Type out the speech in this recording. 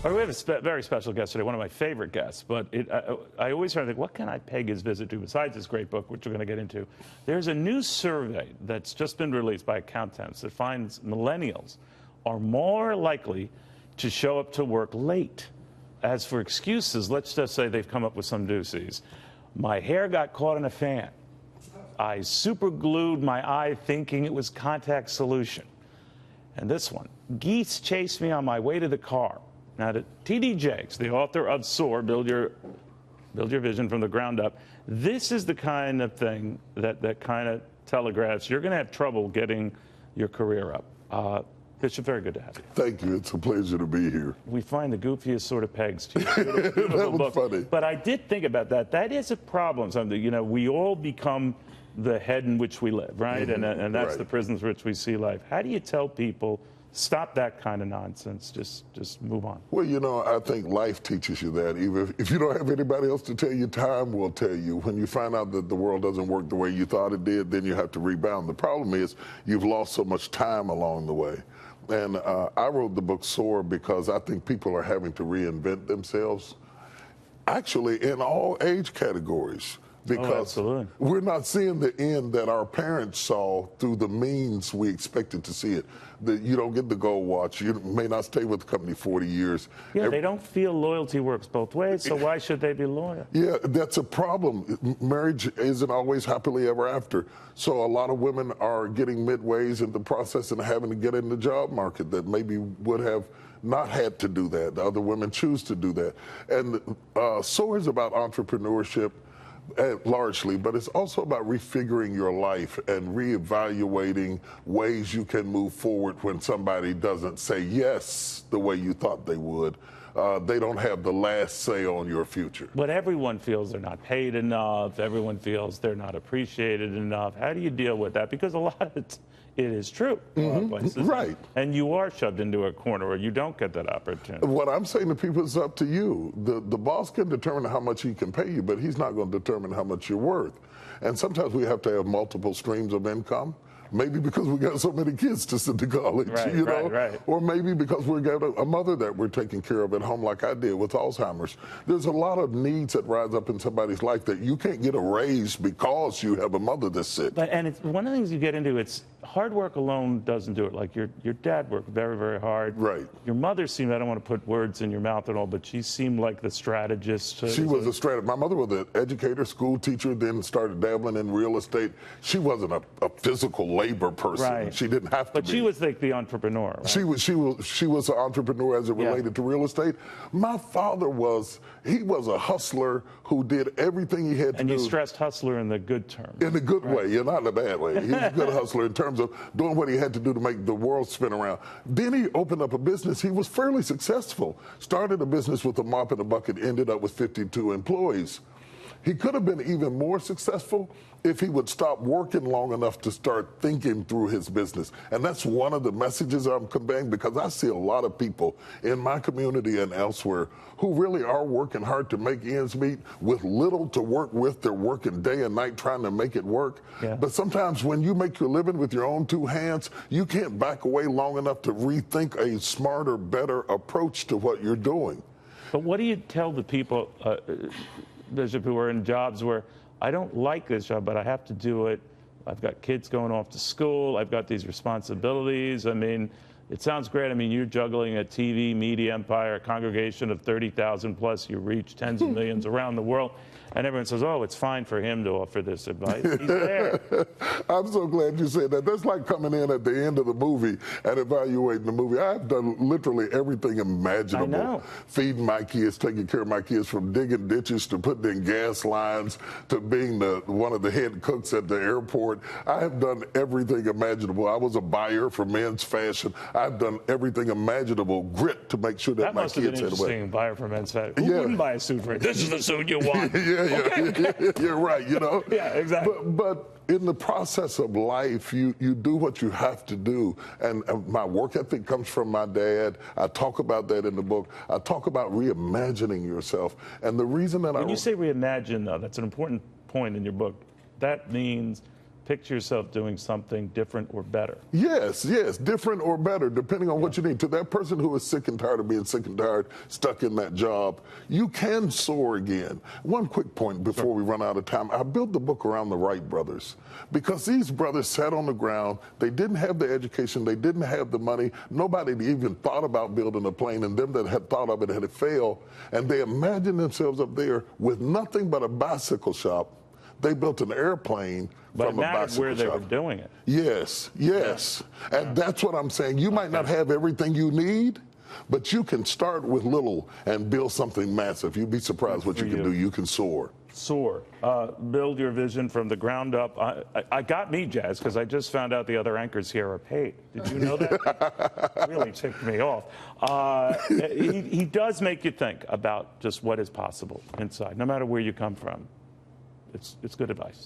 All right, we have a very special guest today, one of my favorite guests, but I always try to think, what can I peg his visit to besides this great book, which we're going to get into? There's a new survey that's just been released by Accountants that finds millennials are more likely to show up to work late. As for excuses, let's just say they've come up with some doozies. My hair got caught in a fan. I super glued my eye thinking it was contact solution. And this one, geese chased me on my way to the car. Now, T.D. Jakes, the author of Soar, Build Your Vision from the Ground Up, this is the kind of thing that kind of telegraphs you're going to have trouble getting your career up. Bishop, very good to have you. Thank you. It's a pleasure to be here. We find the goofiest sort of pegs to you. That was funny. But I did think about that. That is a problem. Something, you know, we all become the head in which we live, right? And that's right. The prisons in which we see life. How do you tell people, stop that kind of nonsense, just move on? Well, you know, I think life teaches you that. Even if you don't have anybody else to tell you, time will tell you. When you find out that the world doesn't work the way you thought it did, then you have to rebound. The problem is you've lost so much time along the way. And I wrote the book Soar because I think people are having to reinvent themselves, actually in all age categories. Because we're not seeing the end that our parents saw through the means we expected to see it. That you don't get the gold watch. You may not stay with the company 40 years. Yeah, they don't feel loyalty works both ways, so why should they be loyal? Yeah, that's a problem. Marriage isn't always happily ever after. So a lot of women are getting midways in the process and having to get in the job market that maybe would have not had to do that. The other women choose to do that. And Soar is about entrepreneurship, largely, but it's also about refiguring your life and reevaluating ways you can move forward when somebody doesn't say yes the way you thought they would. They don't have the last say on your future. But everyone feels they're not paid enough. Everyone feels they're not appreciated enough. How do you deal with that? Because a lot of it is true. Right. And you are shoved into a corner or you don't get that opportunity. What I'm saying to people is up to you. The boss can determine how much he can pay you, but he's not going to determine how much you're worth. And sometimes we have to have multiple streams of income. Maybe because we got so many kids to send to college, you know? Right. Or maybe because we got a mother that we're taking care of at home like I did with Alzheimer's. There's a lot of needs that rise up in somebody's life that you can't get a raise because you have a mother that's sick. And it's one of the things you get into, it's hard work alone doesn't do it. Like your dad worked very, very hard. Right. Your mother seemed, I don't want to put words in your mouth at all, but she seemed like the strategist. She was a strategist. My mother was an educator, school teacher, then started dabbling in real estate. She wasn't a physical labor person. Right. She didn't have to But be. she was like the entrepreneur, right? She was an entrepreneur as it related to real estate. My father was a hustler who did everything he had to do. And you stressed hustler in the good term. In the good way, not in the bad way. He was a good hustler in terms of doing what he had to do to make the world spin around. Then he opened up a business. He was fairly successful. Started a business with a mop and a bucket, ended up with 52 employees. He could have been even more successful if he would stop working long enough to start thinking through his business. And that's one of the messages I'm conveying, because I see a lot of people in my community and elsewhere who really are working hard to make ends meet with little to work with. They're working day and night trying to make it work. Yeah. But sometimes when you make your living with your own two hands, you can't back away long enough to rethink a smarter, better approach to what you're doing. But what do you tell the people, Bishop, who are in jobs where I don't like this job, but I have to do it. I've got kids going off to school. I've got these responsibilities. I mean, it sounds great. I mean, you're juggling a TV, media empire, a congregation of 30,000 plus. You reach tens of millions around the world. And everyone says, oh, it's fine for him to offer this advice. He's there. I'm so glad you said that. That's like coming in at the end of the movie and evaluating the movie. I've done literally everything imaginable. I know. Feeding my kids, taking care of my kids, from digging ditches to putting in gas lines to being one of the head cooks at the airport. I have done everything imaginable. I was a buyer for men's fashion. I've done everything imaginable. Grit to make sure that my kids had a way. That must have been interesting, buyer for men's fashion. Who wouldn't buy a suit for it? This is the suit you want. You're right, you know? Yeah, exactly. But in the process of life, you do what you have to do. And my work ethic comes from my dad. I talk about that in the book. I talk about reimagining yourself. And the reason that when you say reimagine, though, that's an important point in your book. That means picture yourself doing something different or better. Yes, different or better, depending on what you need. To that person who is sick and tired of being sick and tired, stuck in that job, you can soar again. One quick point before we run out of time. I built the book around the Wright brothers because these brothers sat on the ground. They didn't have the education. They didn't have the money. Nobody had even thought about building a plane, and them that had thought of it had failed. And they imagined themselves up there with nothing but a bicycle shop. They built an airplane but from a bicycle shop. where they were doing it. Yes. And that's what I'm saying. You might not have everything you need, but you can start with little and build something massive. You'd be surprised what you can do. You can soar. Soar. Build your vision from the ground up. I got me, Jazz, because I just found out the other anchors here are paid. Did you know that? It really ticked me off. He does make you think about just what is possible inside, no matter where you come from. It's good advice.